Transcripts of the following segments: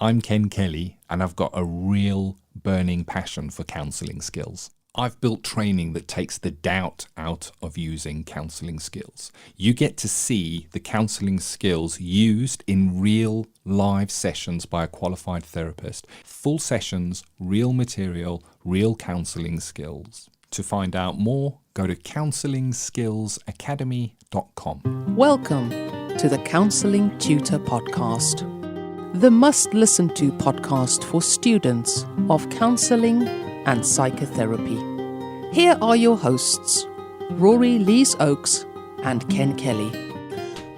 I'm Ken Kelly, and I've got a real burning passion for counselling skills. I've built training that takes the doubt out of using counselling skills. You get to see the counselling skills used in real live sessions by a qualified therapist. Full sessions, real material, real counselling skills. To find out more, go to counsellingskillsacademy.com. Welcome to the Counselling Tutor Podcast, the must-listen-to podcast for students of counselling and psychotherapy. Here are your hosts, Rory Lees-Oakes and Ken Kelly.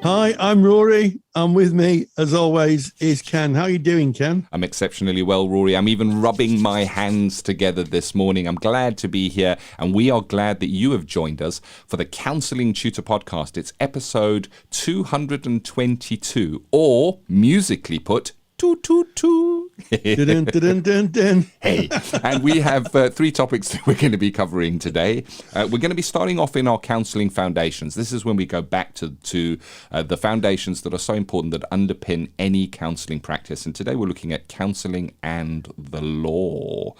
Hi, I'm Rory, and with me, as always, is Ken. How are you doing, Ken? I'm exceptionally well, Rory. I'm even rubbing my hands together this morning. I'm glad to be here, and we are glad that you have joined us for the Counselling Tutor Podcast. It's episode 222, or musically put, 222. Dun, dun, dun, dun. Hey, and we have three topics that we're going to be covering today. We're going to be starting off in our Counselling Foundations. This is when we go back to the foundations that are so important that underpin any counselling practice. And today we're looking at counselling and the law.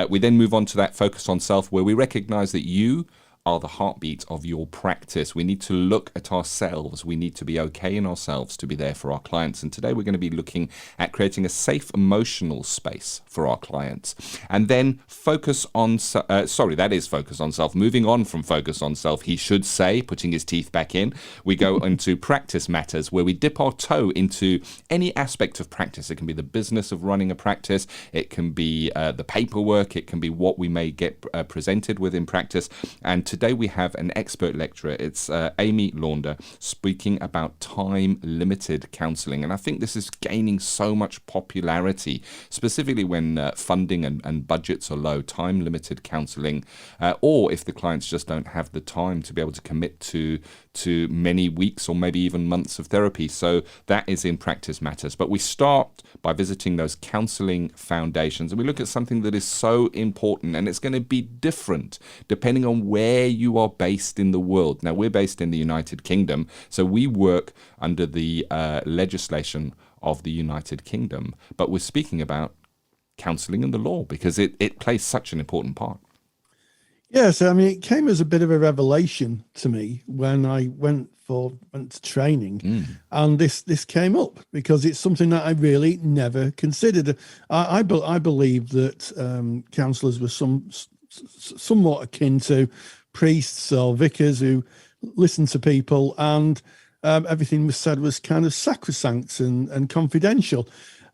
We then move on to that focus on self, where we recognise that you are the heartbeat of your practice. We need to look at ourselves. We need to be okay in ourselves to be there for our clients. And today we're going to be looking at creating a safe emotional space for our clients. And then focus on, that is focus on self. Moving on from focus on self, he should say, putting his teeth back in, we go into practice matters, where we dip our toe into any aspect of practice. It can be the business of running a practice. It can be the paperwork. It can be what we may get presented with in practice. And today we have an expert lecturer. It's Amy Launder speaking about time-limited counselling. And I think this is gaining so much popularity, specifically when funding and budgets are low. Time-limited counselling, or if the clients just don't have the time to be able to commit to many weeks or maybe even months of therapy. So that is in Practice Matters. But we start by visiting those Counselling Foundations, and we look at something that is so important, and it's going to be different depending on where you are based in the world. Now, we're based in the United Kingdom, so we work under the legislation of the United Kingdom. But we're speaking about counselling and the law because it plays such an important part. Yes, I mean, it came as a bit of a revelation to me when I went to training, and this came up because it's something that I really never considered. I believe that counsellors were somewhat akin to priests or vicars who listened to people, and everything was said was kind of sacrosanct and confidential.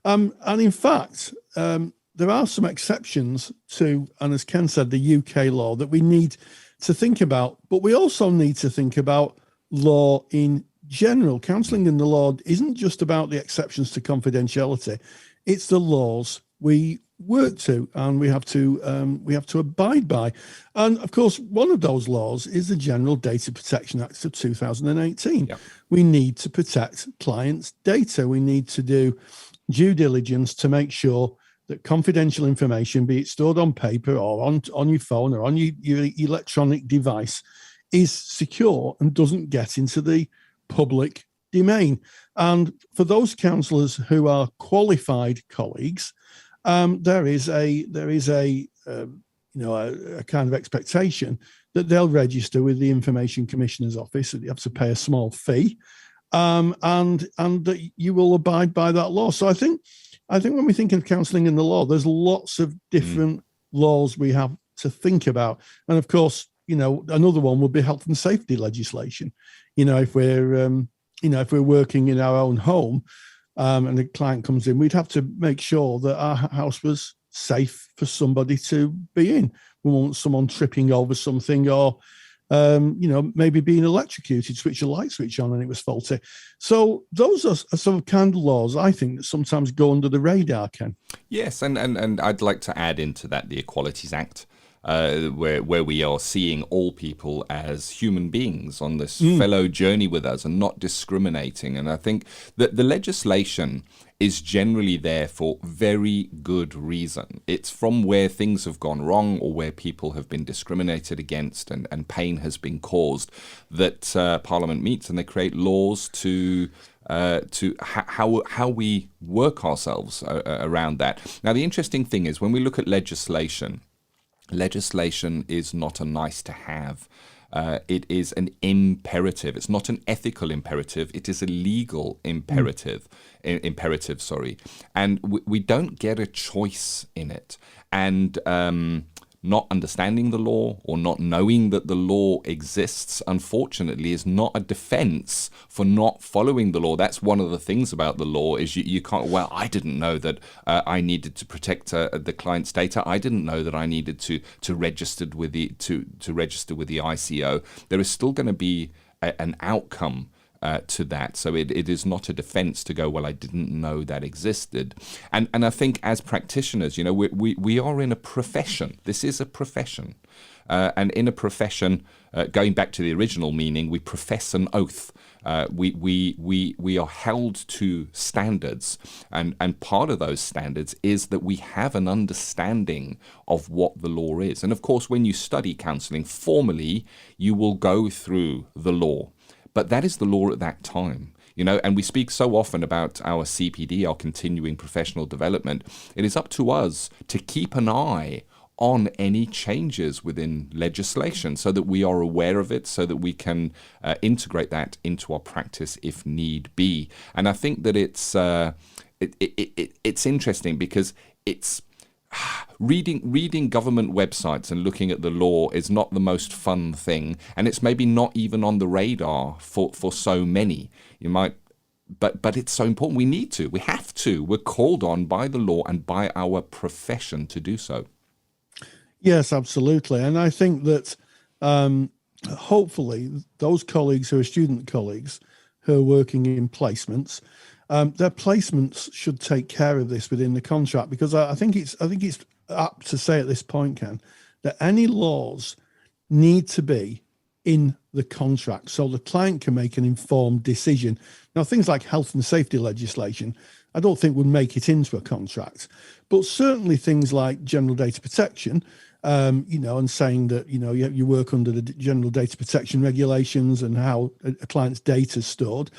And in fact, there are some exceptions to, and as Ken said, the UK law that we need to think about, but we also need to think about law in general. Counselling in the law isn't just about the exceptions to confidentiality. It's the laws we work to and we have to abide by. And of course, one of those laws is the General Data Protection Act of 2018. Yep. We need to protect clients' data. We need to do due diligence to make sure that confidential information, be it stored on paper or on your phone or on your electronic device, is secure and doesn't get into the public domain. And for those counsellors who are qualified colleagues, there is a kind of expectation that they'll register with the Information Commissioner's Office. You have to pay a small fee, and that you will abide by that law. So I think when we think of counselling in the law, there's lots of different laws we have to think about. And of course, another one would be health and safety legislation. If we're working in our own home and a client comes in, we'd have to make sure that our house was safe for somebody to be in. We want someone tripping over something or maybe being electrocuted, switch a light switch on and it was faulty. So those are some kind of laws, I think, that sometimes go under the radar, Ken. Yes, and I'd like to add into that the Equalities Act, where we are seeing all people as human beings on this fellow journey with us and not discriminating. And I think that the legislation is generally there for very good reason. It's from where things have gone wrong or where people have been discriminated against and pain has been caused that Parliament meets and they create laws to how we work ourselves around that. Now, the interesting thing is when we look at legislation is not a nice to have. It is an imperative. It's not an ethical imperative. It is a legal imperative. And we don't get a choice in it. And not understanding the law or not knowing that the law exists, unfortunately, is not a defense for not following the law. That's one of the things about the law is you can't, well, I didn't know that I needed to protect the client's data. I didn't know that I needed to register with the ICO. There is still going to be an outcome to that. So it is not a defense to go, well, I didn't know that existed. And I think as practitioners, we are in a profession. This is a profession. And in a profession, going back to the original meaning, we profess an oath. We are held to standards. And part of those standards is that we have an understanding of what the law is. And of course, when you study counselling formally, you will go through the law. But that is the law at that time, and we speak so often about our CPD, our continuing professional development. It is up to us to keep an eye on any changes within legislation so that we are aware of it, so that we can integrate that into our practice if need be. And I think that it's interesting because it's reading government websites and looking at the law is not the most fun thing, and it's maybe not even on the radar for so many. You might, but it's so important. We have to. We're called on by the law and by our profession to do so. Yes, absolutely. And I think that hopefully those colleagues who are student colleagues who are working in placements, their placements should take care of this within the contract, because I think it's apt to say at this point, Ken, that any laws need to be in the contract so the client can make an informed decision. Now, things like health and safety legislation, I don't think would make it into a contract, but certainly things like general data protection, and saying that, you work under the general data protection regulations and how a client's data is stored.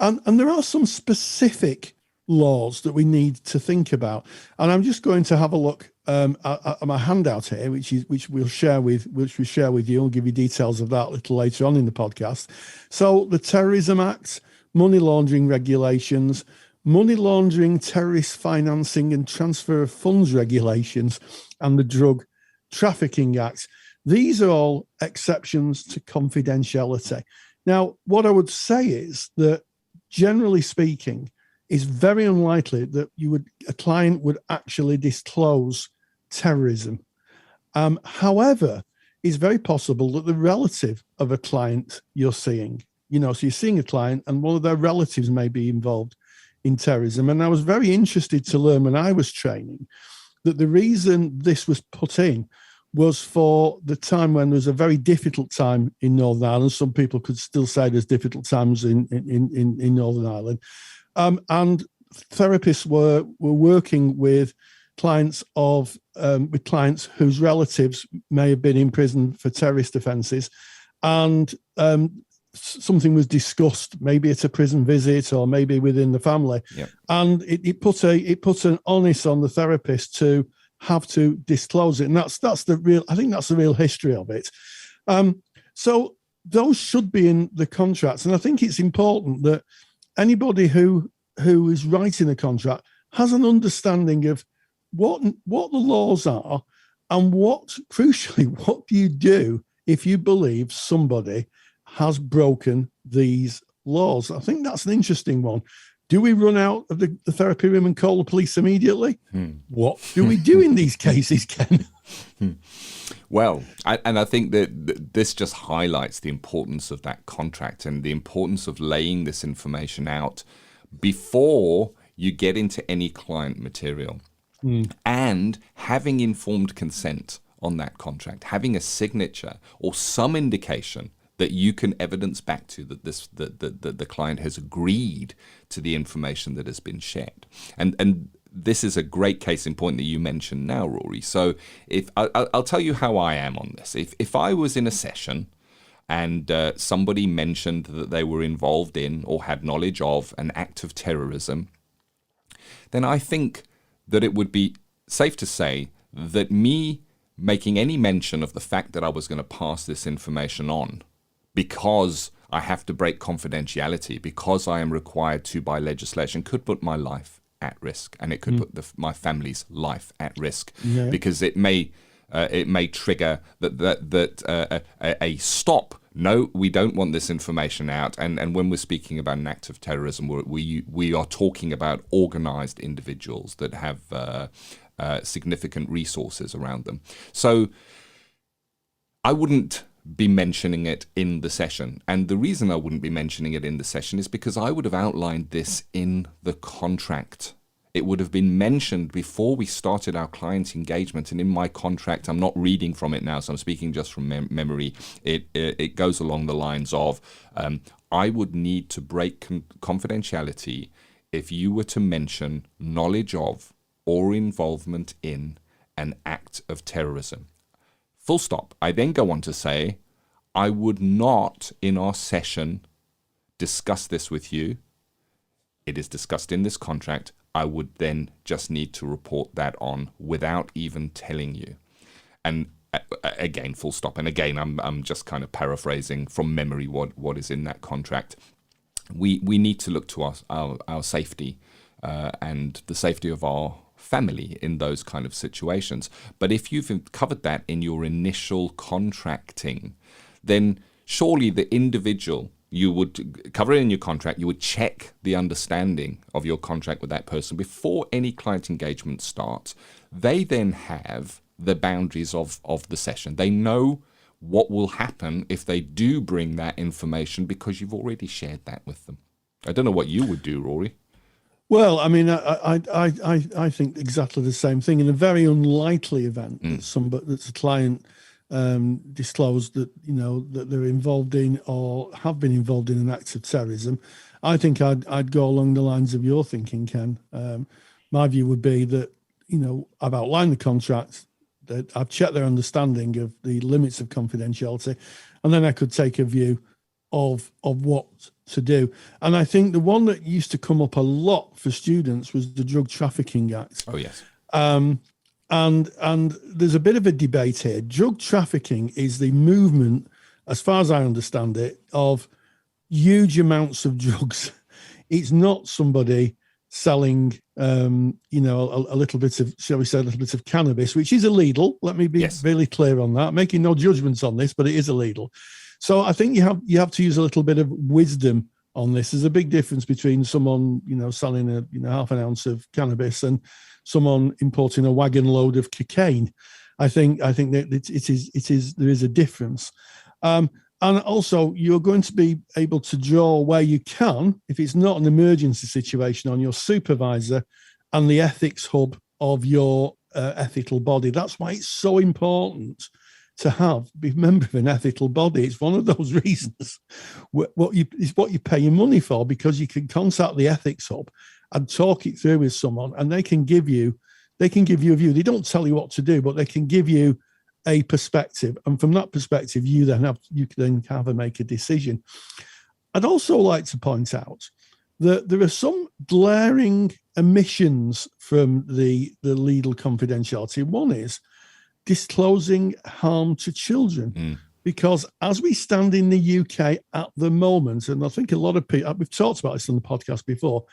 And there are some specific laws that we need to think about. And I'm just going to have a look at my handout here, which we'll share with you. I'll give you details of that a little later on in the podcast. So the Terrorism Act, money laundering regulations, money laundering, terrorist financing and transfer of funds regulations, and the Drug Trafficking Act. These are all exceptions to confidentiality. Now, what I would say is that, generally speaking, it's very unlikely that a client would actually disclose terrorism. However, it's very possible that the relative of a client you're seeing, so you're seeing a client and one of their relatives may be involved in terrorism. And I was very interested to learn when I was training that the reason this was put in was for the time when there was a very difficult time in Northern Ireland. Some people could still say there's difficult times in Northern Ireland. And therapists were working with clients whose relatives may have been in prison for terrorist offences, and something was discussed, maybe at a prison visit or maybe within the family, and it put an onus on the therapist to have to disclose it, and that's the real history of it. So those should be in the contracts, and I think it's important that anybody who is writing a contract has an understanding of what the laws are, and crucially, what do you do if you believe somebody has broken these laws? I think that's an interesting one. Do we run out of the therapy room and call the police immediately? What do we do in these cases, Ken? Well, I think that this just highlights the importance of that contract and the importance of laying this information out before you get into any client material, and having informed consent on that contract, having a signature or some indication that you can evidence back to that the client has agreed to the information that has been shared. And this is a great case in point that you mentioned now, Rory. So if I'll tell you how I am on this. If I was in a session and somebody mentioned that they were involved in or had knowledge of an act of terrorism, then I think that it would be safe to say that me making any mention of the fact that I was going to pass this information on because I have to break confidentiality, because I am required to by legislation, could put my life at risk, and it could put my family's life at risk, because it may trigger a stop. No, we don't want this information out. And when we're speaking about an act of terrorism, we are talking about organized individuals that have significant resources around them. So I wouldn't be mentioning it in the session. And the reason I wouldn't be mentioning it in the session is because I would have outlined this in the contract. It would have been mentioned before we started our client engagement. And in my contract, I'm not reading from it now, so I'm speaking just from memory. It goes along the lines of, I would need to break confidentiality if you were to mention knowledge of or involvement in an act of terrorism. Full stop. I then go on to say, I would not in our session discuss this with you. It is discussed in this contract. I would then just need to report that on without even telling you. And again, full stop. And again, I'm just kind of paraphrasing from memory what is in that contract. We need to look to our safety and the safety of our family in those kind of situations. But if you've covered that in your initial contracting, then surely the individual, you would cover it in your contract, you would check the understanding of your contract with that person before any client engagement starts. They then have the boundaries of the session. They know what will happen if they do bring that information because you've already shared that with them. I don't know what you would do, Rory. Well, I mean, I think exactly the same thing. In a very unlikely event that's a client disclosed that that they're involved in or have been involved in an act of terrorism, I think I'd go along the lines of your thinking, Ken. My view would be that I've outlined the contract, that I've checked their understanding of the limits of confidentiality, and then I could take a view of what to do. And I think the one that used to come up a lot for students was the Drug Trafficking Act. Oh, yes. And there's a bit of a debate here. Drug trafficking is the movement, as far as I understand it, of huge amounts of drugs. It's not somebody selling, a little bit of, shall we say, a little bit of cannabis, which is illegal. Let me be really clear on that. Making no judgments on this, but it is illegal. So I think you have to use a little bit of wisdom on this. There's a big difference between someone, selling a half an ounce of cannabis and someone importing a wagon load of cocaine. I think that there is a difference. And also, you're going to be able to draw where you can, if it's not an emergency situation, on your supervisor and the ethics hub of your ethical body. That's why it's so important to be a member of an ethical body. It's one of those reasons what you pay your money for, because you can contact the ethics hub and talk it through with someone, and they can give you a view. They don't tell you what to do, but they can give you a perspective, and from that perspective, you can have to make a decision. I'd also like to point out that there are some glaring omissions from the legal confidentiality. One is disclosing harm to children, because as we stand in the UK at the moment, and I think a lot of people, we've talked about this on the podcast before,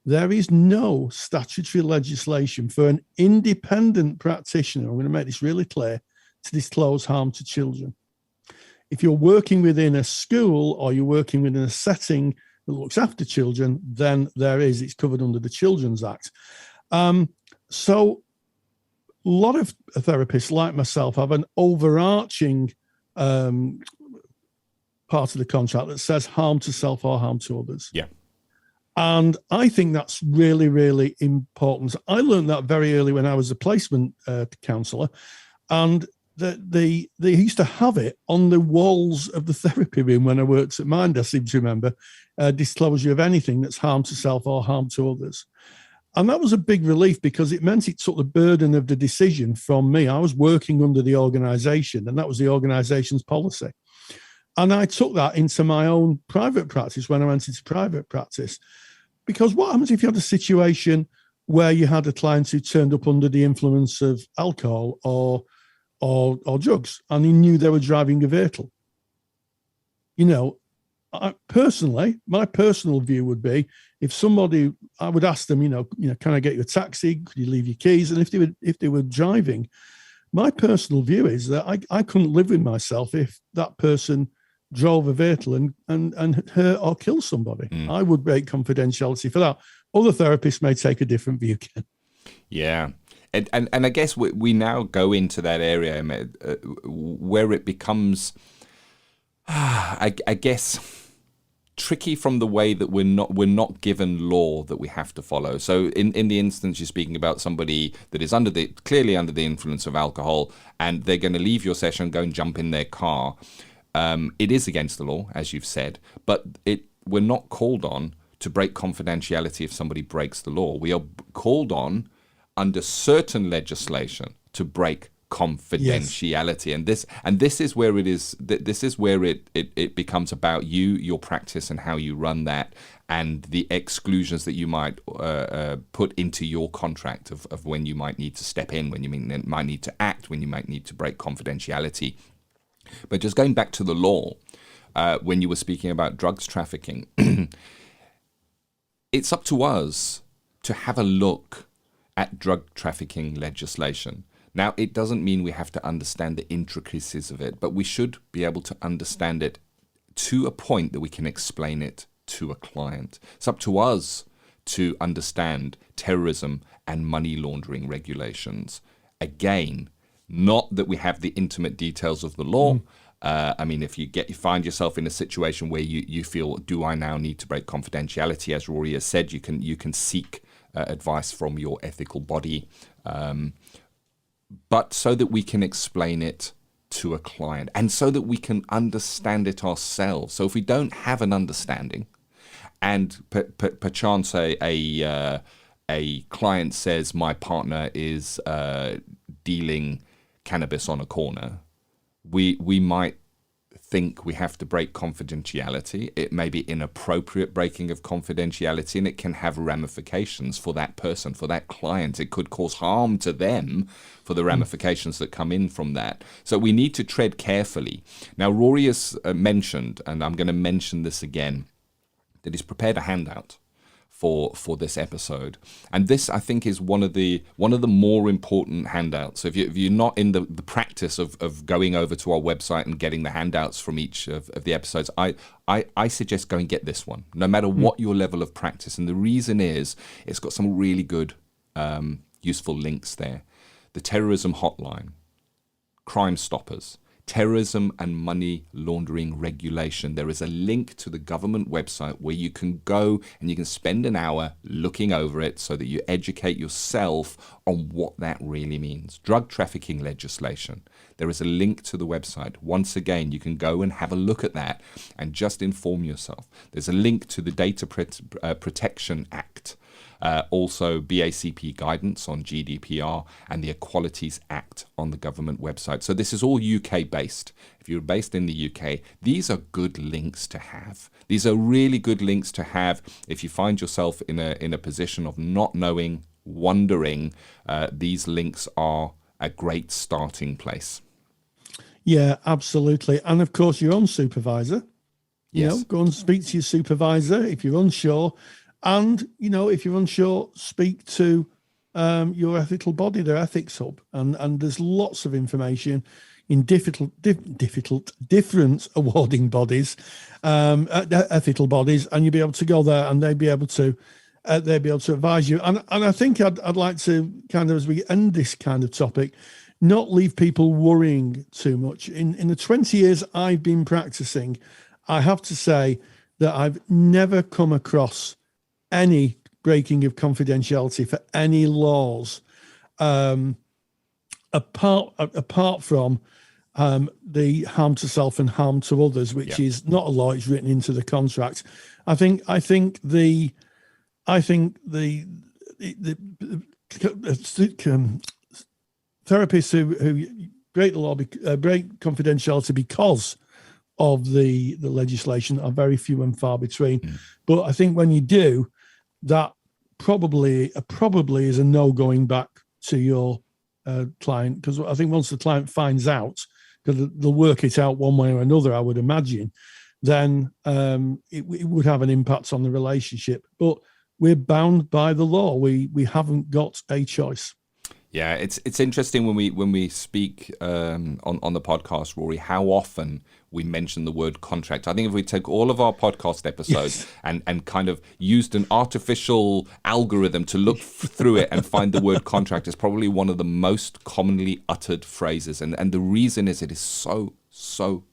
there is no statutory legislation for an independent practitioner, I'm going to make this really clear, to disclose harm to children. If you're working within a school or you're working within a setting that looks after children, then it's covered under the Children's Act. So a lot of therapists like myself have an overarching part of the contract that says harm to self or harm to others. Yeah. And I think that's really, really important. I learned that very early when I was a placement counsellor, and they used to have it on the walls of the therapy room when I worked at Mind, I seem to remember, disclosure of anything that's harm to self or harm to others. And that was a big relief, because it meant it took the burden of the decision from me. I was working under the organisation, and that was the organisation's policy. And I took that into my own private practice when I went into private practice. Because what happens if you had a situation where you had a client who turned up under the influence of alcohol or drugs, and he knew they were driving a vehicle? My personal view would be, if somebody, I would ask them, can I get you a taxi? Could you leave your keys? And if they were driving, my personal view is that I couldn't live with myself if that person drove a vehicle and hurt or kill somebody. I would break confidentiality for that. Other therapists may take a different view, Ken. Yeah. And I guess we now go into that area where it becomes, I guess, tricky from the way that we're not given law that we have to follow. So in the instance you're speaking about, somebody that is clearly under the influence of alcohol, and they're going to leave your session, go and jump in their car. It is against the law, as you've said, but we're not called on to break confidentiality if somebody breaks the law. We are called on under certain legislation to break confidentiality. Yes. And this is where it is. This is where it becomes about you, your practice, and how you run that, and the exclusions that you might put into your contract of when you might need to step in, when you might need to act, when you might need to break confidentiality. But just going back to the law, when you were speaking about drugs trafficking, it's up to us to have a look at drug trafficking legislation. Now, it doesn't mean we have to understand the intricacies of it, but we should be able to understand it to a point that we can explain it to a client. It's up to us to understand terrorism and money laundering regulations. Again, not that we have the intimate details of the law. If you find yourself in a situation where you feel, do I now need to break confidentiality? As Rory has said, you can seek advice from your ethical body, but so that we can explain it to a client and so that we can understand it ourselves. So if we don't have an understanding, and perchance a client says, my partner is dealing cannabis on a corner, we might think we have to break confidentiality. It may be inappropriate breaking of confidentiality, and it can have ramifications for that person, for that client. It could cause harm to them for the ramifications that come in from that. So we need to tread carefully. Now, Rory has mentioned, and I'm going to mention this again, that he's prepared a handout for this episode, and this, I think, is one of the more important handouts. So if you're not in the practice of going over to our website and getting the handouts from each of the episodes, I suggest go and get this one, no matter what your level of practice. And the reason is it's got some really good useful links there. The terrorism hotline, Crime Stoppers, terrorism and money laundering regulation. There is a link to the government website where you can go and you can spend an hour looking over it so that you educate yourself on what that really means. Drug trafficking legislation. There is a link to the website. Once again, you can go and have a look at that and just inform yourself. There's a link to the Data Protection Act. Also BACP guidance on GDPR and the Equalities Act on the government website. So this is all UK based. If you're based in the UK, these are good links to have. These are really good links to have if you find yourself in a position of not knowing, wondering. These links are a great starting place. Yeah, absolutely. And of course, your own supervisor. Yes. Go and speak to your supervisor if you're unsure. And, if you're unsure, speak to your ethical body, their ethics hub. And there's lots of information in different awarding bodies, ethical bodies, and you'll be able to go there and they'll be able to advise you. And I think I'd like to kind of, as we end this kind of topic, not leave people worrying too much. In the 20 years I've been practicing, I have to say that I've never come across any breaking of confidentiality for any laws, apart from the harm to self and harm to others, which is not a law; it's written into the contract. I think the therapists who break the law, break confidentiality because of the legislation are very few and far between. But I think when you do, that probably is a no going back to your client, because I think once the client finds out, because they'll work it out one way or another, I would imagine, then it would have an impact on the relationship. But we're bound by the law. We haven't got a choice. Yeah, it's interesting when we speak on the podcast, Rory, how often we mention the word contract. I think if we take all of our podcast episodes and kind of used an artificial algorithm to look through it and find the word contract, is probably one of the most commonly uttered phrases. And the reason is it is so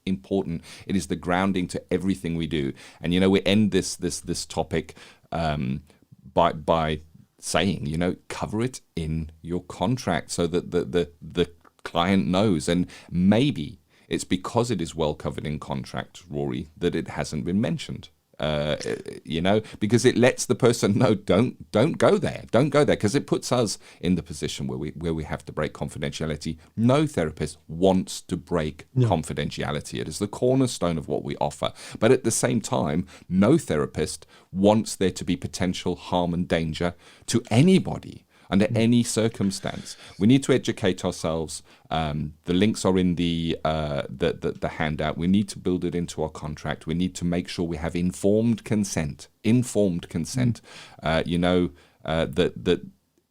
important. It is the grounding to everything we do. And, we end this topic by saying, cover it in your contract so that the client knows. And maybe it's because it is well covered in contract, Rory, that it hasn't been mentioned. Because it lets the person know, don't go there, because it puts us in the position where we have to break confidentiality. No therapist wants to break confidentiality. It is the cornerstone of what we offer. But at the same time, no therapist wants there to be potential harm and danger to anybody under any circumstance. We need to educate ourselves. The links are in the handout. We need to build it into our contract. We need to make sure we have informed consent. That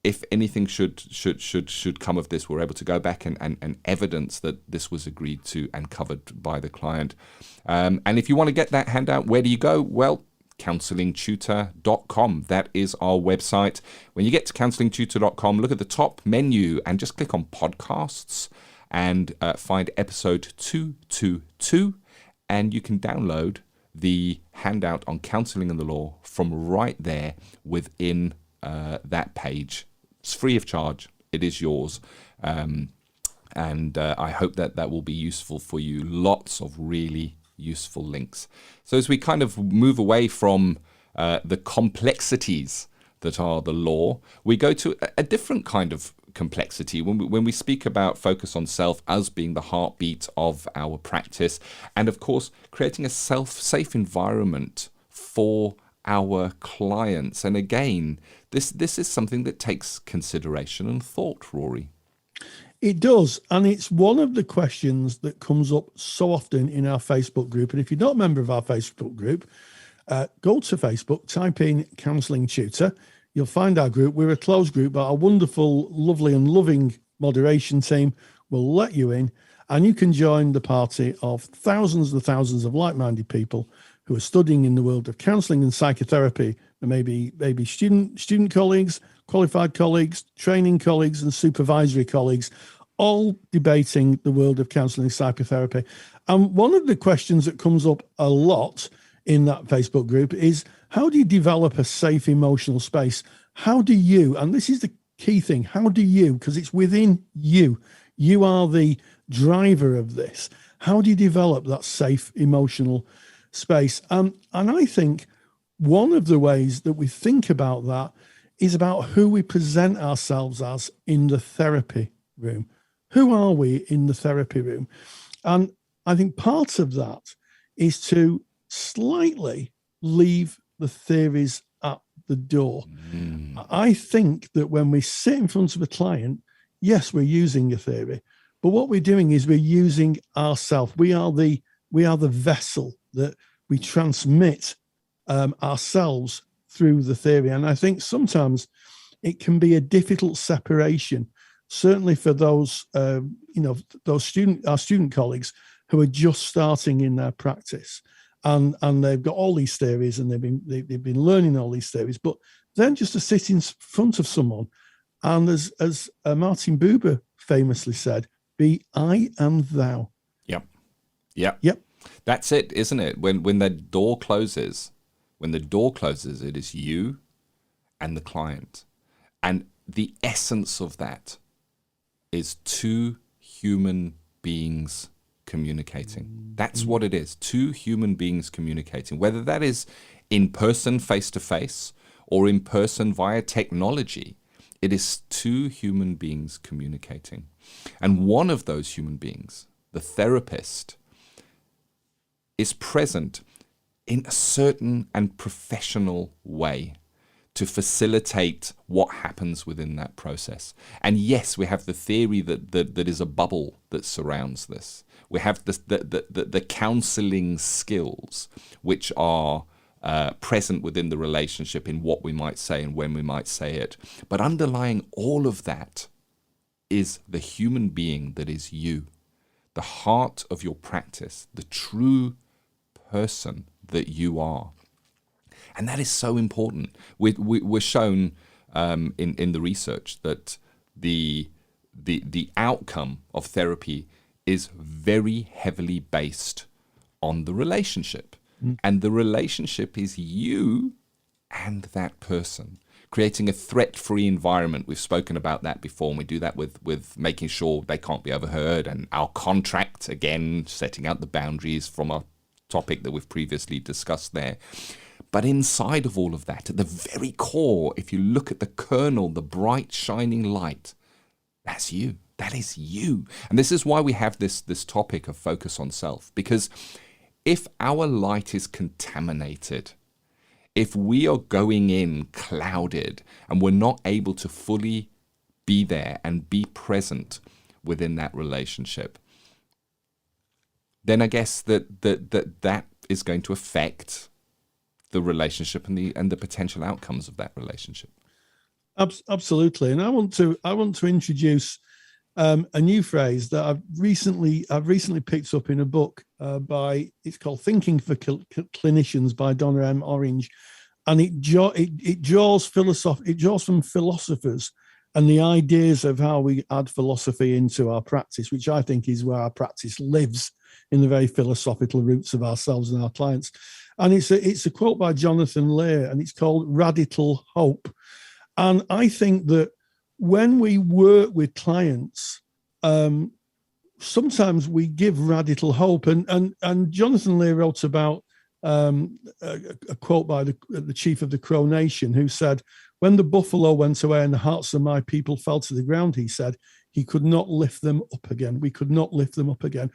if anything should come of this, we're able to go back and evidence that this was agreed to and covered by the client. And if you want to get that handout, where do you go? Well, counsellingtutor.com. That is our website. When you get to counsellingtutor.com, look at the top menu and just click on podcasts and find episode 222, and you can download the handout on counselling and the law from right there within that page. It's free of charge. It is yours. And I hope that will be useful for you. Lots of really useful links. So as we kind of move away from the complexities that are the law, we go to a different kind of complexity when we speak about focus on self as being the heartbeat of our practice, and of course creating a safe environment for our clients. And again, this is something that takes consideration and thought, Rory. It does, and it's one of the questions that comes up so often in our Facebook group. And if you're not a member of our Facebook group, go to Facebook, type in Counselling Tutor. You'll find our group. We're a closed group, but our wonderful, lovely and loving moderation team will let you in, and you can join the party of thousands and thousands of like-minded people who are studying in the world of counselling and psychotherapy, and maybe student colleagues, qualified colleagues, training colleagues, and supervisory colleagues, all debating the world of counselling and psychotherapy. And one of the questions that comes up a lot in that Facebook group is, how do you develop a safe emotional space? How do you, and this is the key thing, how do you, because it's within you are the driver of this, how do you develop that safe emotional space? And I think one of the ways that we think about that is about who we present ourselves as in the therapy room. Who are we in the therapy room? And I think part of that is to slightly leave the theories at the door. I think that when we sit in front of a client, yes, we're using a theory, but what we're doing is we're using ourselves. We are the vessel that we transmit ourselves through the theory. And I think sometimes it can be a difficult separation, certainly for those our student colleagues who are just starting in their practice, and they've got all these theories and they've been learning all these theories, but then just to sit in front of someone and as Martin Buber famously said, be I and thou. Yep. That's it, isn't it? When the door closes, it is you and the client. And the essence of that is two human beings communicating. That's what it is. Two human beings communicating, whether that is in person, face to face, or in person via technology. It is two human beings communicating. And one of those human beings, the therapist, is present in a certain and professional way to facilitate what happens within that process. And yes, we have the theory that is a bubble that surrounds this. We have the counselling skills, which are present within the relationship in what we might say and when we might say it. But underlying all of that is the human being that is you, the heart of your practice, the true person that you are. And that is so important. We're shown in the research that the outcome of therapy is very heavily based on the relationship. And the relationship is you and that person, creating a threat-free environment. We've spoken about that before, and we do that with making sure they can't be overheard, and our contract, again, setting out the boundaries from a topic that we've previously discussed there. But inside of all of that, at the very core, if you look at the kernel, the bright, shining light, that's you. That is you. And this is why we have this topic of focus on self, because if our light is contaminated, if we are going in clouded and we're not able to fully be there and be present within that relationship, then I guess that is going to affect the relationship and the potential outcomes of that relationship. Absolutely. And I want to introduce a new phrase that I've recently picked up in a book it's called Thinking for Clinicians by Donna M. Orange, and it draws from philosophers and the ideas of how we add philosophy into our practice, which I think is where our practice lives, in the very philosophical roots of ourselves and our clients. And it's a quote by Jonathan Lear, and it's called Radical Hope. And I think that when we work with clients, sometimes we give radical hope. And Jonathan Lear wrote about a quote by the chief of the Crow Nation, who said, "When the buffalo went away and the hearts of my people fell to the ground," he said, "he could not lift them up again. We could not lift them up again."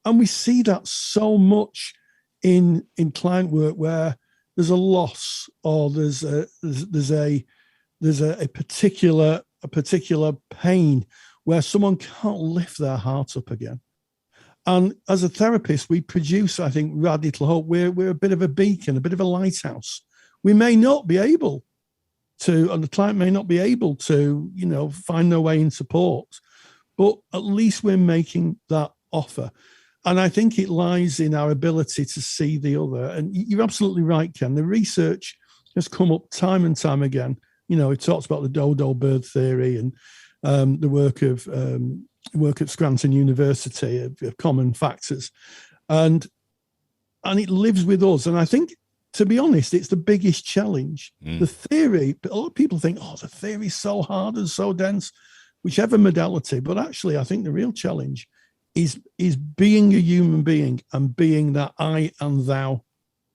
And we see that so much in client work, where there's a loss, or there's a particular pain where someone can't lift their heart up again. And as a therapist, we produce, I think, radical hope. We're a bit of a beacon, a bit of a lighthouse. We may not be able to, and the client may not be able to, find their way in support, but at least we're making that offer. And I think it lies in our ability to see the other. And you're absolutely right, Ken. The research has come up time and time again. It talks about the dodo bird theory and the work at Scranton University of common factors, and it lives with us. And I think, to be honest, it's the biggest challenge. The theory, a lot of people think, the theory is so hard and so dense, whichever modality. But actually, I think the real challenge is being a human being and being that I and thou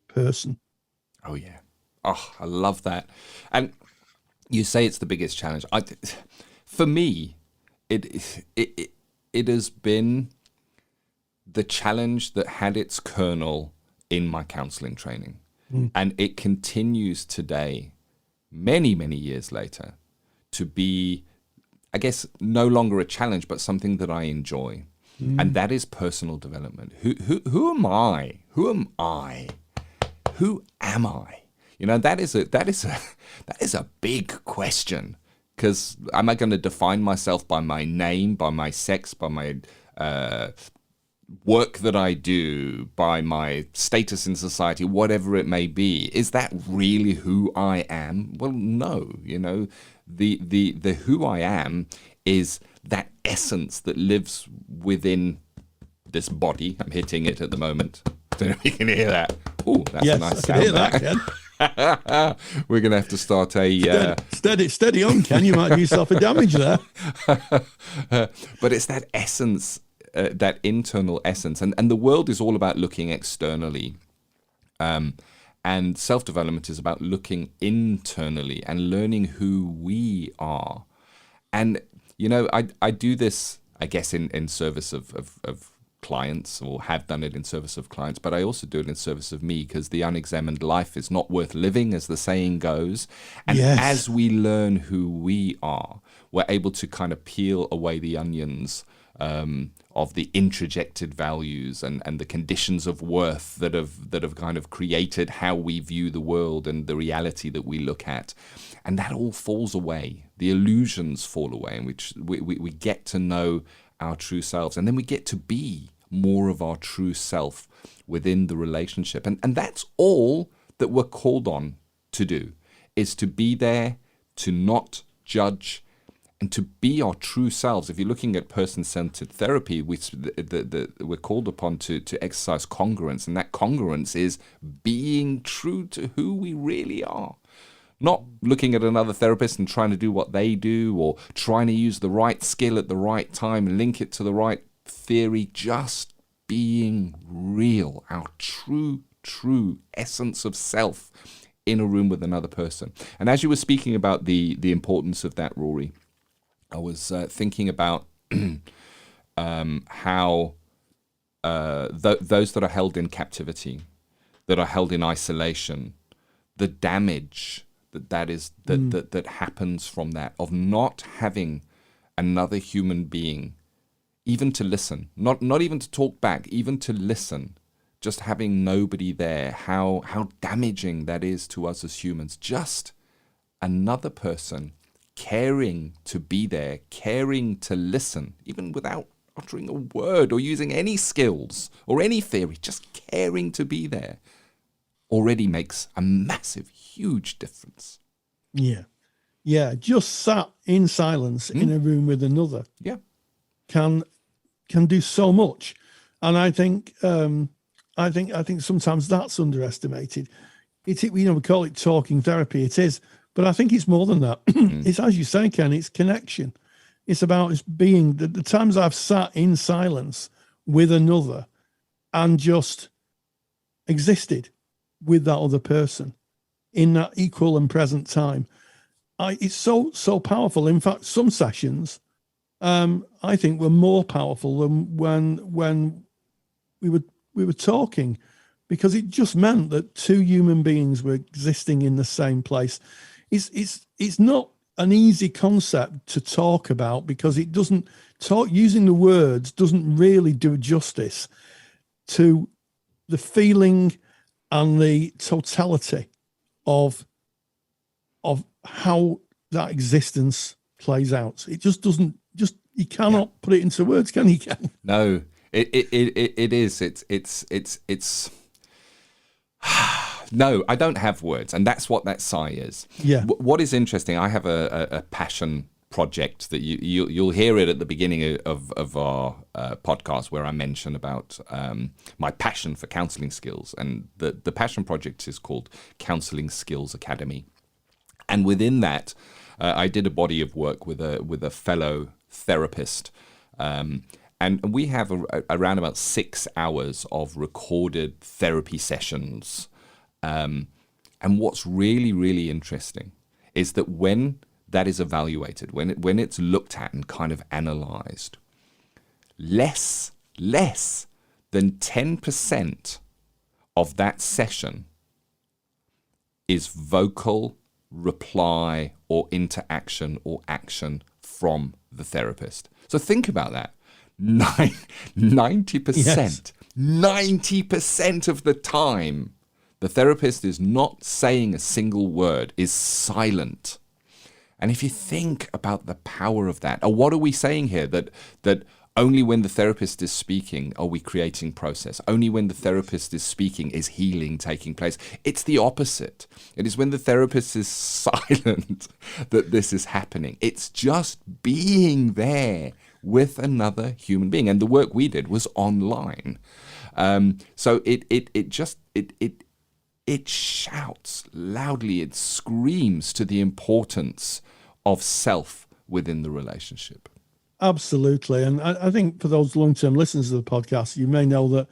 person. Oh yeah. Oh, I love that. And you say it's the biggest challenge. For me, it has been the challenge that had its kernel in my counselling training. And it continues today, many, many years later, to be, I guess, no longer a challenge, but something that I enjoy. And that is personal development. Who am I? Who am I? Who am I? That is a big question. Because am I going to define myself by my name, by my sex, by my work that I do, by my status in society, whatever it may be? Is that really who I am? Well, no. The who I am is that essence that lives within this body. I'm hitting it at the moment. I don't know if you can hear that. Oh, that's a nice sound. Hear that, Ken. We're going to have to start a... Steady on, Ken. You might do yourself a damage there. But it's that essence, that internal essence. And the world is all about looking externally. And self-development is about looking internally and learning who we are. And, I do this, I guess, in service of clients, or have done it in service of clients, but I also do it in service of me, because the unexamined life is not worth living, as the saying goes. And as we learn who we are, we're able to kind of peel away the onions of the introjected values and the conditions of worth that have kind of created how we view the world and the reality that we look at. And that all falls away. The illusions fall away, and we get to know our true selves, and then we get to be more of our true self within the relationship. And that's all that we're called on to do, is to be there, to not judge, and to be our true selves. If you're looking at person-centered therapy, we're called upon to exercise congruence, and that congruence is being true to who we really are. Not looking at another therapist and trying to do what they do, or trying to use the right skill at the right time and link it to the right theory. Just being real, our true essence of self in a room with another person. And as you were speaking about the importance of that, Rory, I was thinking about how those that are held in captivity, that are held in isolation, the damage that happens from that, of not having another human being, even to listen, not even to talk back, even to listen, just having nobody there, how damaging that is to us as humans. Just another person caring to be there, caring to listen, even without uttering a word or using any skills or any theory, just caring to be there already makes a massive, huge difference. Yeah. Just sat in silence in a room with another. Yeah. Can do so much. And I think sometimes that's underestimated. We call it talking therapy. It is, but I think it's more than that. It's, as you say, Ken, it's connection. It's about being the times I've sat in silence with another and just existed with that other person in that equal and present time. It's so powerful. In fact, some sessions, I think, were more powerful than when we were talking, because it just meant that two human beings were existing in the same place. It's not an easy concept to talk about, because it doesn't using the words doesn't really do justice to the feeling and the totality of how that existence plays out. It just doesn't. You cannot put it into words, can you? Ken? No, it is. It's. No, I don't have words, and that's what that sigh is. Yeah. What is interesting, I have a passion project that you'll hear it at the beginning of our podcast, where I mention about my passion for counselling skills, and the passion project is called Counselling Skills Academy, and within that, I did a body of work with a fellow therapist, and we have around about 6 hours of recorded therapy sessions. And what's really, really interesting is that when that is evaluated, when it's looked at and kind of analyzed, less than 10% of that session is vocal reply or interaction or action from the therapist. So think about that. 90%, Yes. 90% of the time, the therapist is not saying a single word, is silent. And if you think about the power of that, or what are we saying here? That only when the therapist is speaking are we creating process. Only when the therapist is speaking is healing taking place. It's the opposite. It is when the therapist is silent that this is happening. It's just being there with another human being. And the work we did was online. So it shouts loudly, it screams to the importance of self within the relationship. Absolutely. And I think for those long-term listeners of the podcast, you may know that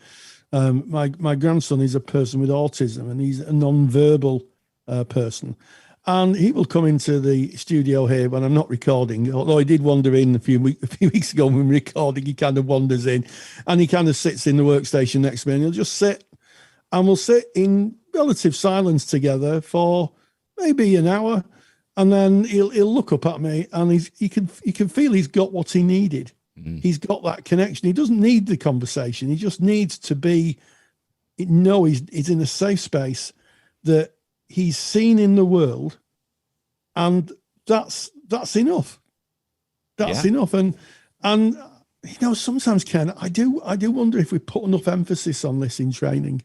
my grandson is a person with autism, and he's a non-verbal person. And he will come into the studio here when I'm not recording, although he did wander in a few weeks ago when we were recording. He kind of wanders in and he kind of sits in the workstation next to me, and he'll just sit, and we'll sit in relative silence together for maybe an hour. And then he'll look up at me, and you can feel he's got what he needed. He's got that connection. He doesn't need the conversation. He just needs to he's in a safe space that he's seen in the world, and that's enough. That's enough. And sometimes, Ken, I do wonder if we put enough emphasis on this in training.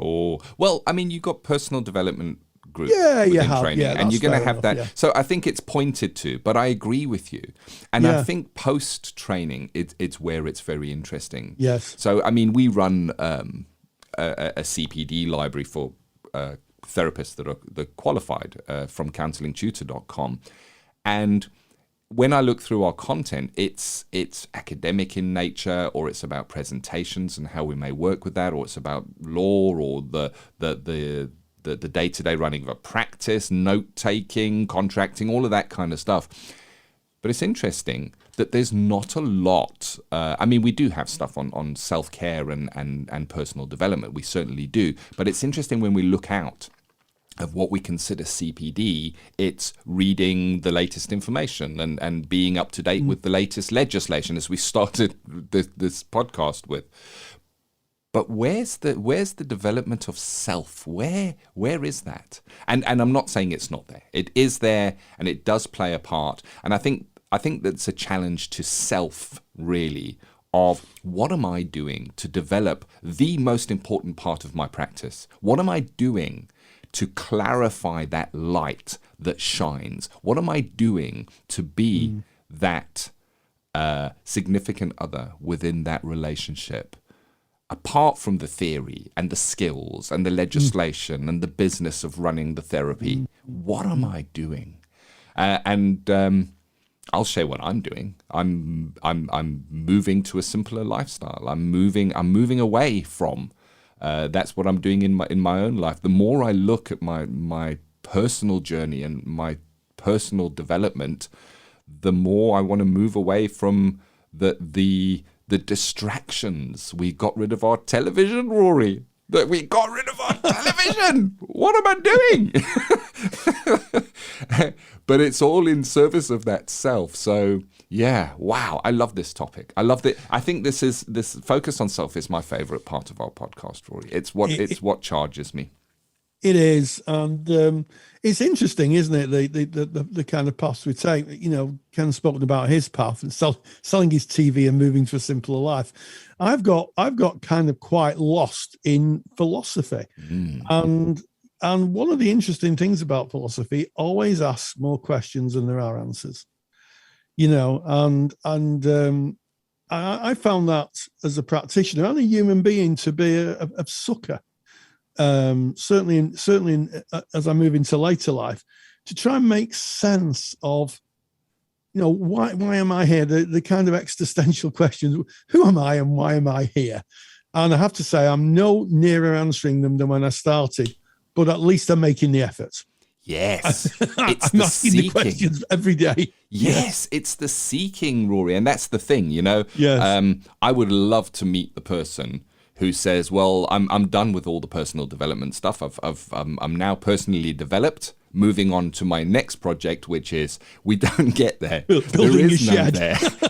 Oh, well, I mean, you've got personal development group training, and you're going to have that. So I think it's pointed to, but I agree with you. And I think post training, it's where it's very interesting. Yes. So, I mean, we run a CPD library for therapists that are qualified from counsellingtutor.com. And when I look through our content, it's academic in nature, or it's about presentations and how we may work with that, or it's about law, or the day-to-day running of a practice, note-taking, contracting, all of that kind of stuff. But it's interesting that there's not a lot. I mean, we do have stuff on self-care and personal development. We certainly do. But it's interesting when we look out of what we consider CPD, it's reading the latest information and being up to date with the latest legislation, as we started this podcast with. But where's the development of self? Where is that? And I'm not saying it's not there. It is there, and it does play a part. And I think that's a challenge to self, really, of what am I doing to develop the most important part of my practice? What am I doing to clarify that light that shines? What am I doing to be that significant other within that relationship? Apart from the theory and the skills and the legislation and the business of running the therapy, what am I doing? I'll share what I'm doing. I'm moving to a simpler lifestyle. I'm moving away from. That's what I'm doing in my own life. The more I look at my personal journey and my personal development, the more I want to move away from the distractions. We got rid of our television, Rory. We got rid of our television. What am I doing? But it's all in service of that self. So yeah, wow. I love this topic. I love it. I think this focus on self is my favorite part of our podcast, Rory. It's what charges me. It is, and it's interesting, isn't it? The kind of paths we take. Ken's spoken about his path and selling his TV and moving to a simpler life. I've got kind of quite lost in philosophy, and one of the interesting things about philosophy, always asks more questions than there are answers. And I found that as a practitioner and a human being to be a sucker. Certainly as I move into later life, to try and make sense of, why am I here? The kind of existential questions: who am I and why am I here? And I have to say, I'm no nearer answering them than when I started, but at least I'm making the effort. Yes, I'm asking the questions every day. Yes, it's the seeking, Rory, and that's the thing. Yes. I would love to meet the person who says, well, I'm done with all the personal development stuff. I'm now personally developed, moving on to my next project, which is, we don't get there. Building a shed.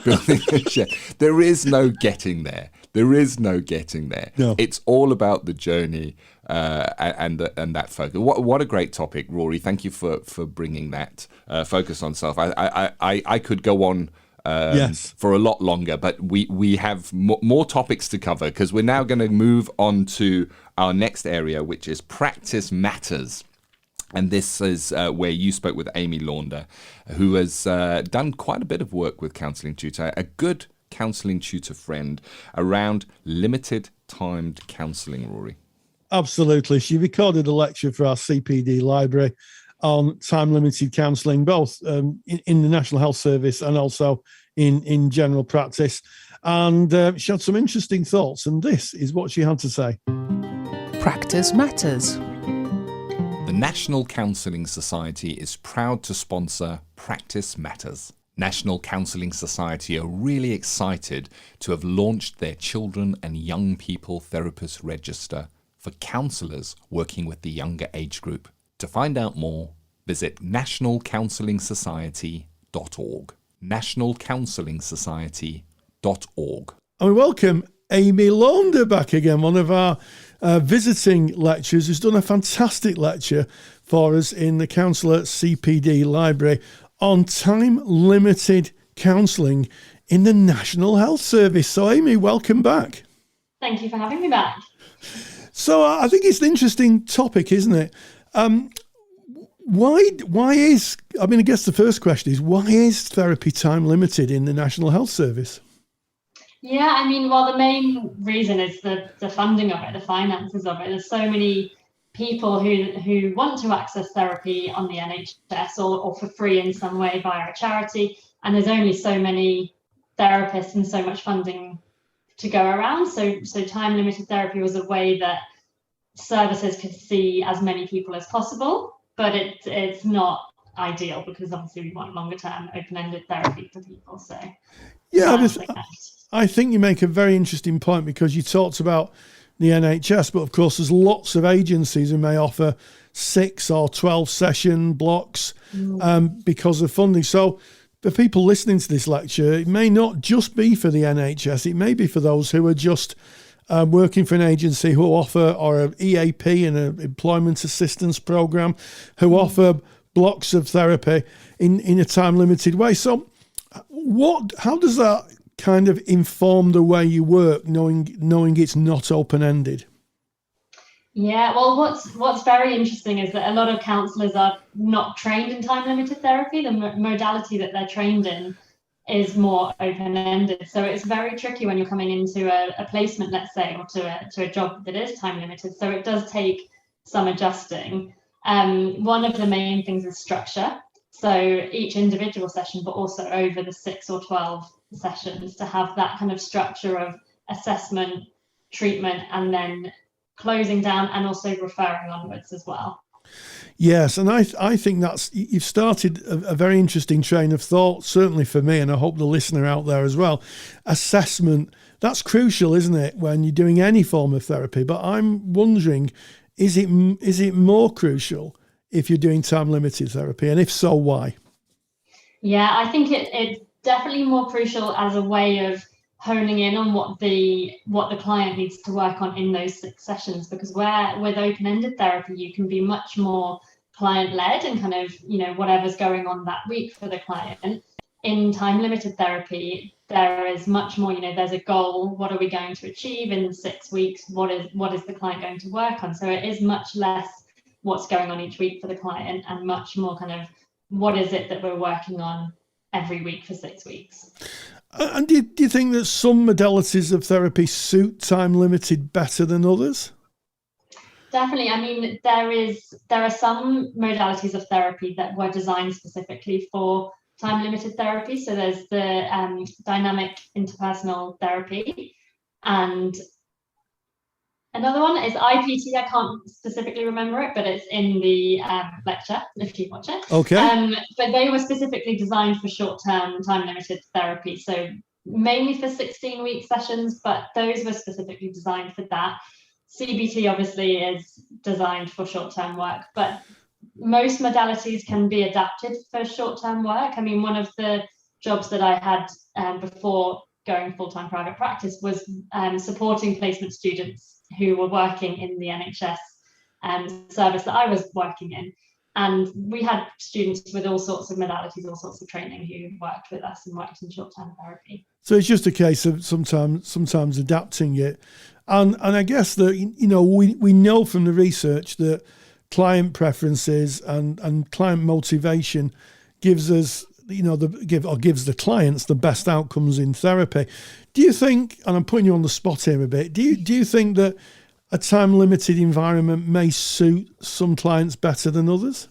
Building a shed. There is no getting there. There is no getting there. No. It's all about the journey and that focus. What a great topic, Rory. Thank you for bringing that focus on self. I could go on for a lot longer, but we have more topics to cover, because we're now going to move on to our next area, which is practice matters. And this is where you spoke with Amy Launder, who has done quite a bit of work with Counselling Tutor, a good Counselling Tutor friend, around limited timed counselling, Rory. Absolutely. She recorded a lecture for our CPD library on time-limited counselling, both in the National Health Service and also in general practice. And she had some interesting thoughts, and this is what she had to say. Practice matters. The The National Counselling Society is proud to sponsor Practice Matters. National Counselling Society are really excited to have launched their Children and Young People Therapist Register for counsellors working with the younger age group. To find out more, visit nationalcounselingsociety.org. nationalcounselingsociety.org. And we welcome Amy Launder back again, one of our visiting lecturers who's done a fantastic lecture for us in the Counsellor CPD library on time-limited counselling in the National Health Service. So Amy, welcome back. Thank you for having me back. So I think it's an interesting topic, isn't it? I guess the first question is, why is therapy time-limited in the National Health Service? Yeah, the main reason is the funding of it, the finances of it. There's so many people who want to access therapy on the NHS or for free in some way via a charity, and there's only so many therapists and so much funding to go around. So time-limited therapy was a way that services could see as many people as possible, but it's not ideal because obviously we want longer-term open-ended therapy for people. So yeah, I think you make a very interesting point because you talked about the NHS, but of course there's lots of agencies who may offer 6 or 12 session blocks because of funding. So for people listening to this lecture, it may not just be for the NHS, it may be for those who are just working for an agency who offer, or an EAP and an employment assistance program, who offer blocks of therapy in a time-limited way. So how does that kind of inform the way you work, knowing it's not open-ended? Yeah, well, what's very interesting is that a lot of counsellors are not trained in time-limited therapy. The modality that they're trained in is more open-ended. So it's very tricky when you're coming into a placement, let's say, or to a job that is time-limited. So it does take some adjusting. One of the main things is structure. So each individual session, but also over the 6 or 12 sessions, to have that kind of structure of assessment, treatment, and then closing down and also referring onwards as well. Yes, and I think you've started a very interesting train of thought, certainly for me, and I hope the listener out there as well. Assessment, that's crucial, isn't it, when you're doing any form of therapy? But I'm wondering, is it more crucial if you're doing time-limited therapy, and if so, why? Yeah, I think it's definitely more crucial as a way of honing in on what the client needs to work on in those 6 sessions, because with open-ended therapy, you can be much more client-led and kind of, whatever's going on that week for the client. In time-limited therapy, there is much more, there's a goal. What are we going to achieve in 6 weeks? What is the client going to work on? So it is much less what's going on each week for the client and much more kind of what is it that we're working on every week for 6 weeks. And do you think that some modalities of therapy suit time-limited better than others? Definitely. There are some modalities of therapy that were designed specifically for time-limited therapy. So there's the dynamic interpersonal therapy, and another one is IPT. I can't specifically remember it, but it's in the lecture if you watch it. Okay. But they were specifically designed for short-term time-limited therapy, so mainly for 16-week sessions, but those were specifically designed for that. CBT obviously is designed for short-term work, but most modalities can be adapted for short-term work. One of the jobs that I had before going full-time private practice was supporting placement students who were working in the NHS service that I was working in. And we had students with all sorts of modalities, all sorts of training who worked with us and worked in short-term therapy. So it's just a case of sometimes adapting it. And I guess that, we know from the research that client preferences and client motivation gives us, gives the clients the best outcomes in therapy. Do you think, and I'm putting you on the spot here a bit, do you think that a time-limited environment may suit some clients better than others?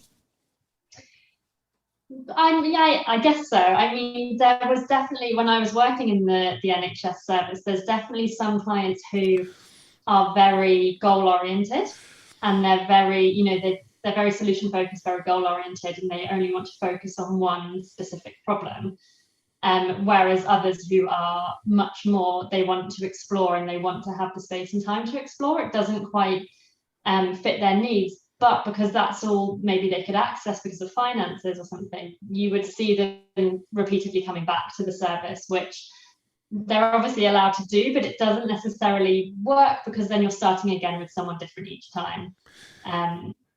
I guess so. There was definitely, when I was working in the NHS service, there's definitely some clients who are very goal-oriented, and they're very, they're very solution focused, very goal oriented, and they only want to focus on one specific problem. Whereas others who are much more, they want to explore and they want to have the space and time to explore. It doesn't quite fit their needs, but because that's all maybe they could access because of finances or something, you would see them repeatedly coming back to the service, which they're obviously allowed to do, but it doesn't necessarily work because then you're starting again with someone different each time.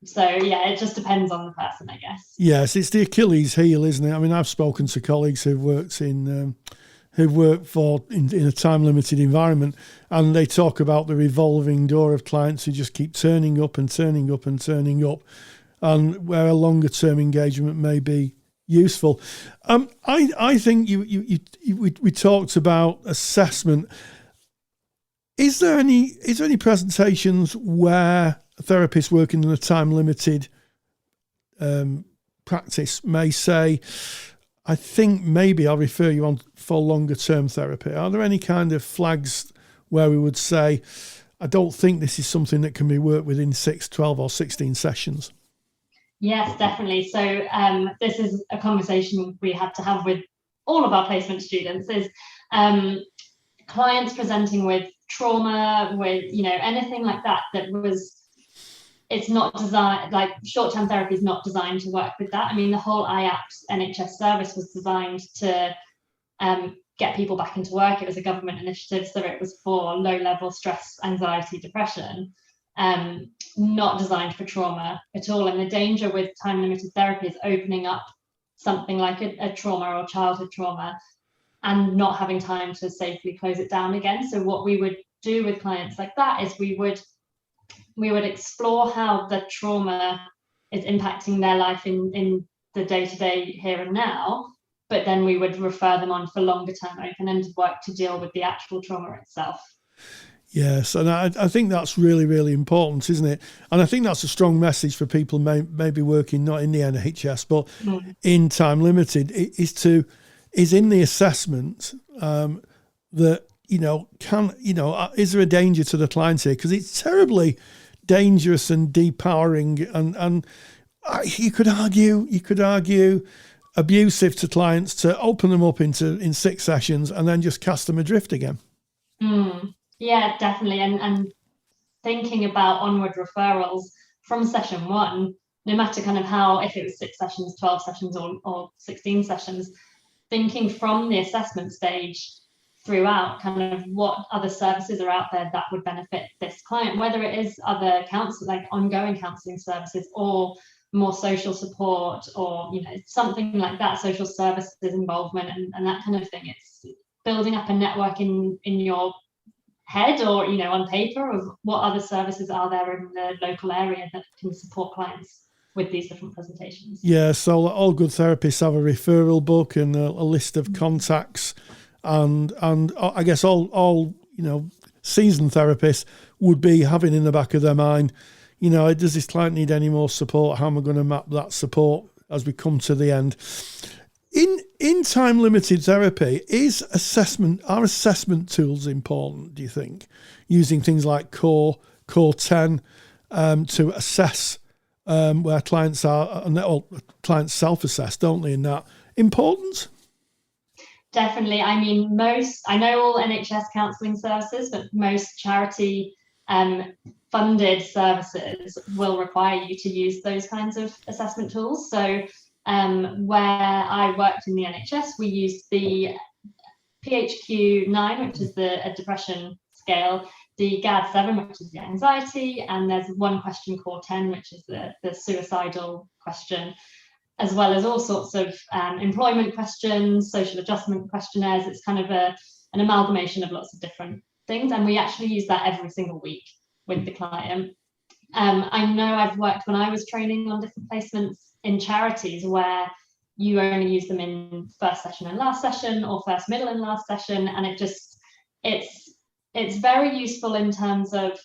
So yeah, it just depends on the person, I guess. Yes, it's the Achilles heel, isn't it? I mean, I've spoken to colleagues who've worked in a time-limited environment, and they talk about the revolving door of clients who just keep turning up and turning up and turning up, and where a longer-term engagement may be useful. I think we talked about assessment. Is there any presentations where a therapist working in a time-limited practice may say, I think maybe I'll refer you on for longer-term therapy? Are there any kind of flags where we would say, I don't think this is something that can be worked within 6, 12 or 16 sessions? Yes, definitely. So this is a conversation we had to have with all of our placement students, is clients presenting with trauma, with, anything like that was, it's not designed, like short-term therapy is not designed to work with that. I mean, the whole IAPT NHS service was designed to get people back into work. It was a government initiative, so it was for low-level stress, anxiety, depression, not designed for trauma at all. And the danger with time-limited therapy is opening up something like a trauma or childhood trauma and not having time to safely close it down again. So what we would do with clients like that is we would explore how the trauma is impacting their life in the day-to-day here and now, but then we would refer them on for longer-term open-ended work to deal with the actual trauma itself. Yes, and I think that's really, really important, isn't it? And I think that's a strong message for people maybe working not in the NHS, but in time limited, is in the assessment that, is there a danger to the clients here? Because it's terribly dangerous and depowering, and you could argue abusive to clients to open them up in 6 sessions and then just cast them adrift again. Yeah, definitely. And thinking about onward referrals from session 1, no matter kind of how, if it was 6 sessions, 12 sessions or 16 sessions, thinking from the assessment stage throughout kind of what other services are out there that would benefit this client, whether it is other like ongoing counselling services or more social support or, something like that, social services involvement and that kind of thing. It's building up a network in your head or, on paper of what other services are there in the local area that can support clients with these different presentations. Yeah, so all good therapists have a referral book and a list of contacts, and I guess all seasoned therapists would be having in the back of their mind, does this client need any more support? How am I going to map that support as we come to the end? In time limited therapy, are assessment tools important, do you think? Using things like Core 10 to assess where clients are, and clients self-assess, don't they, in that important? Definitely. I mean, I know all NHS counselling services, but most charity funded services will require you to use those kinds of assessment tools. So where I worked in the NHS, we used the PHQ-9, which is a depression scale, the GAD-7, which is the anxiety, and there's one question, Core 10, which is the suicidal question, as well as all sorts of employment questions, social adjustment questionnaires. It's kind of an amalgamation of lots of different things, and we actually use that every single week with the client. I know I've worked when I was training on different placements in charities where you only use them in first session and last session, or first, middle and last session, and it's very useful in terms of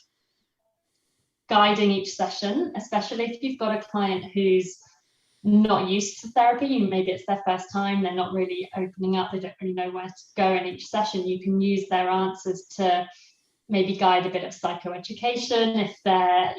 guiding each session, especially if you've got a client who's not used to therapy. Maybe it's their first time, they're not really opening up, they don't really know where to go in each session. You can use their answers to maybe guide a bit of psychoeducation. If their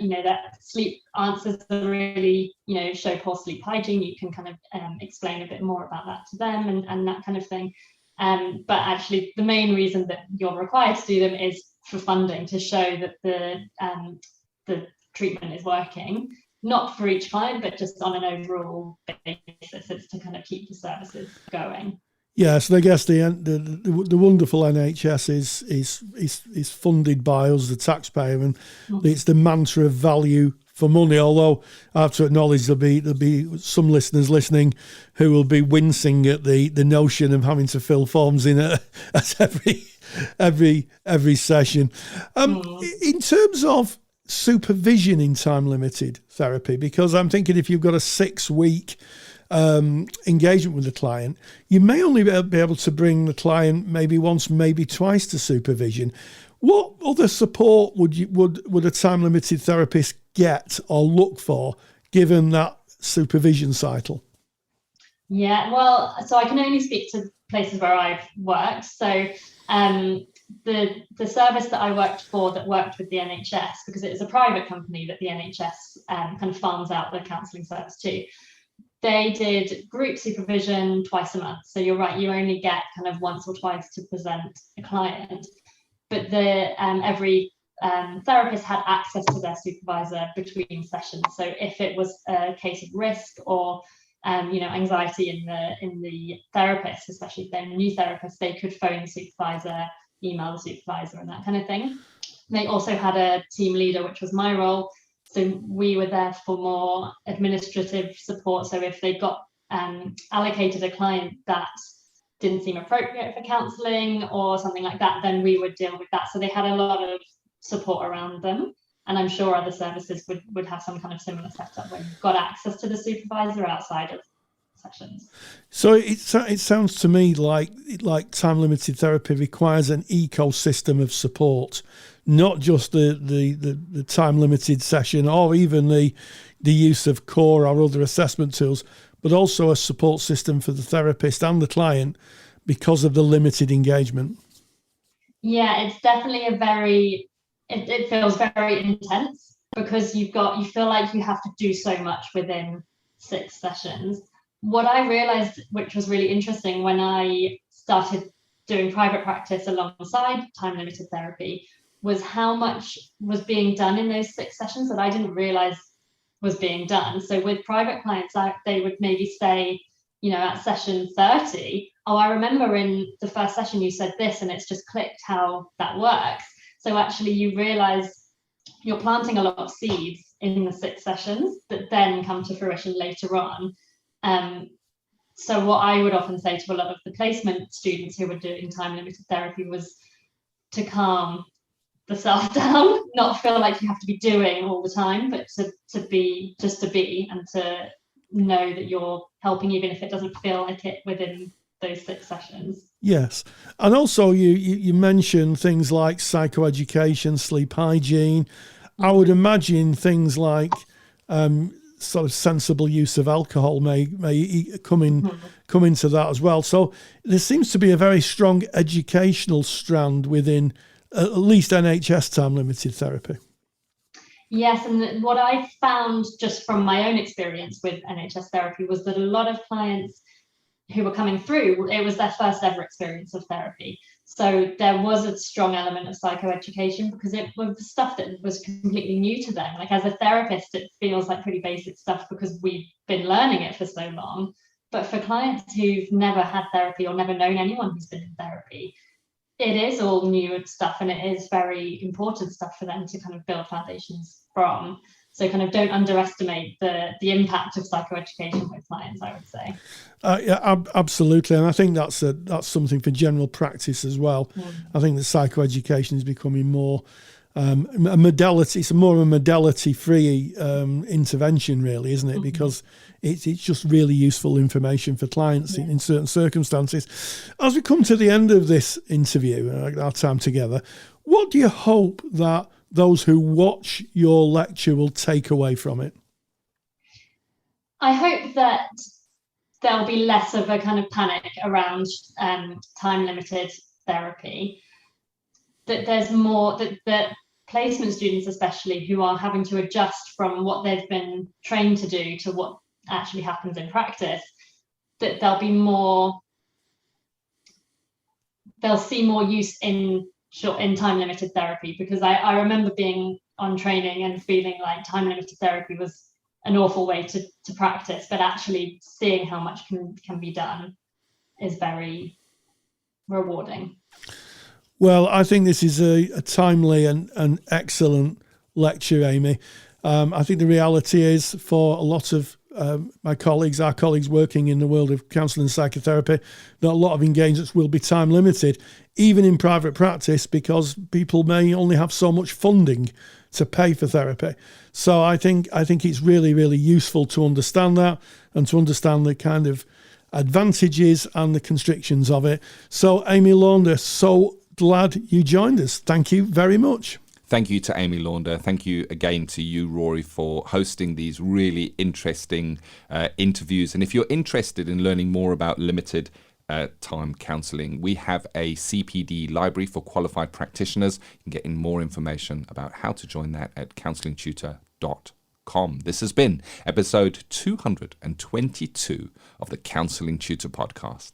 sleep answers are really, show poor sleep hygiene, you can kind of explain a bit more about that to them and that kind of thing. But actually, the main reason that you're required to do them is for funding, to show that the treatment is working, not for each client, but just on an overall basis. It's to kind of keep the services going. Yes, and I guess the wonderful NHS is funded by us, the taxpayer, and it's the mantra of value for money. Although I have to acknowledge there'll be some listeners listening who will be wincing at the notion of having to fill forms in at every session. In terms of supervision in time limited therapy, because I'm thinking if you've got a 6-week engagement with the client, you may only be able to bring the client maybe once, maybe twice to supervision. What other support would a time limited therapist get or look for given that supervision cycle? Yeah, well, so I can only speak to places where I've worked. So the service that I worked for that worked with the NHS, because it is a private company that the NHS kind of farms out the counselling service to, they did group supervision twice a month. So you're right, you only get kind of once or twice to present a client, but every therapist had access to their supervisor between sessions. So if it was a case of risk or anxiety in the therapist, especially if they're a new therapist, they could phone the supervisor, email the supervisor, and that kind of thing. They also had a team leader, which was my role. So we were there for more administrative support. So if they got allocated a client that didn't seem appropriate for counselling or something like that, then we would deal with that. So they had a lot of support around them. And I'm sure other services would have some kind of similar setup where you've got access to the supervisor outside of sessions. So it sounds to me like time limited therapy requires an ecosystem of support, not just the time limited session or even the use of core or other assessment tools, but also a support system for the therapist and the client because of the limited engagement. Yeah, it's definitely it feels very intense because you feel like you have to do so much within 6 sessions. What I realized, which was really interesting when I started doing private practice alongside time limited therapy, was how much was being done in those 6 sessions that I didn't realize was being done. So with private clients, they would maybe say, at session 30, oh, I remember in the first session you said this, and it's just clicked how that works. So actually you realize you're planting a lot of seeds in the 6 sessions that then come to fruition later on. So what I would often say to a lot of the placement students who were doing time limited therapy was to calm the self down, not feel like you have to be doing all the time, but to be and to know that you're helping even if it doesn't feel like it within those 6 sessions. Yes. And also you mentioned things like psychoeducation, sleep hygiene. I would imagine things like sort of sensible use of alcohol may come into that as well. So there seems to be a very strong educational strand within at least NHS time limited therapy. Yes, and what I found just from my own experience with NHS therapy was that a lot of clients who were coming through, it was their first ever experience of therapy. So there was a strong element of psychoeducation because it was stuff that was completely new to them. Like as a therapist, it feels like pretty basic stuff because we've been learning it for so long. But for clients who've never had therapy or never known anyone who's been in therapy, it is all new stuff, and it is very important stuff for them to kind of build foundations from. So kind of don't underestimate the impact of psychoeducation with clients, I would say. Yeah, absolutely. And I think that's something for general practice as well. Yeah. I think that psychoeducation is becoming more a modality. It's more of a modality-free intervention, really, isn't it? Mm-hmm. Because it's just really useful information for clients in certain circumstances. As we come to the end of this interview, our time together, what do you hope that those who watch your lecture will take away from it? I hope that there'll be less of a kind of panic around time-limited therapy. that there's more that placement students especially who are having to adjust from what they've been trained to do to what actually happens in practice, that they'll see more use in time limited therapy, because I remember being on training and feeling like time limited therapy was an awful way to practice, but actually seeing how much can be done is very rewarding. Well, I think this is a timely and excellent lecture, Amy. I think the reality is, for a lot of our colleagues working in the world of counselling and psychotherapy, that a lot of engagements will be time limited, even in private practice, because people may only have so much funding to pay for therapy. So I think it's really, really useful to understand that, and to understand the kind of advantages and the constrictions of it. So Amy Launder, so glad you joined us. Thank you very much. Thank you to Amy Launder. Thank you again to you, Rory, for hosting these really interesting interviews. And if you're interested in learning more about limited time counselling, we have a CPD library for qualified practitioners. You can get in more information about how to join that at counsellingtutor.com. This has been episode 222 of the Counselling Tutor Podcast.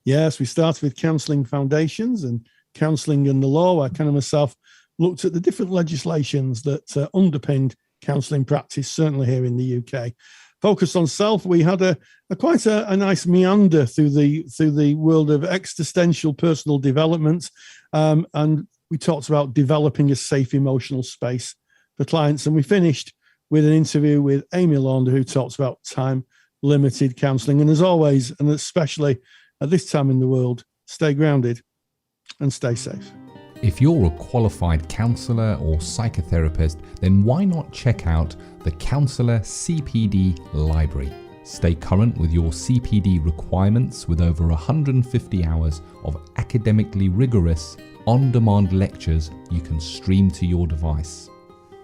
Yes, we started with Counselling Foundations and Counselling and the Law. I kind of myself looked at the different legislations that underpinned counselling practice, certainly here in the UK. Focused on self, we had a quite a nice meander through the world of existential personal development, and we talked about developing a safe emotional space for clients, and we finished with an interview with Amy Launder, who talks about time-limited counselling. And as always, and especially at this time in the world, stay grounded and stay safe. If you're a qualified counsellor or psychotherapist, then why not check out the Counsellor CPD Library? Stay current with your CPD requirements with over 150 hours of academically rigorous, on-demand lectures you can stream to your device.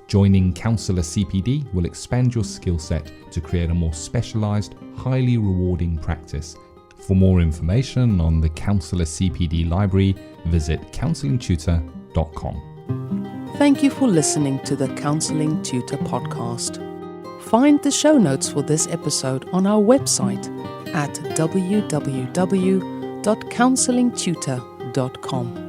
Joining Counselor CPD will expand your skill set to create a more specialised, highly rewarding practice. For more information on the Counselor CPD Library, visit counsellingtutor.com. Thank you for listening to the Counselling Tutor Podcast. Find the show notes for this episode on our website at www.counsellingtutor.com.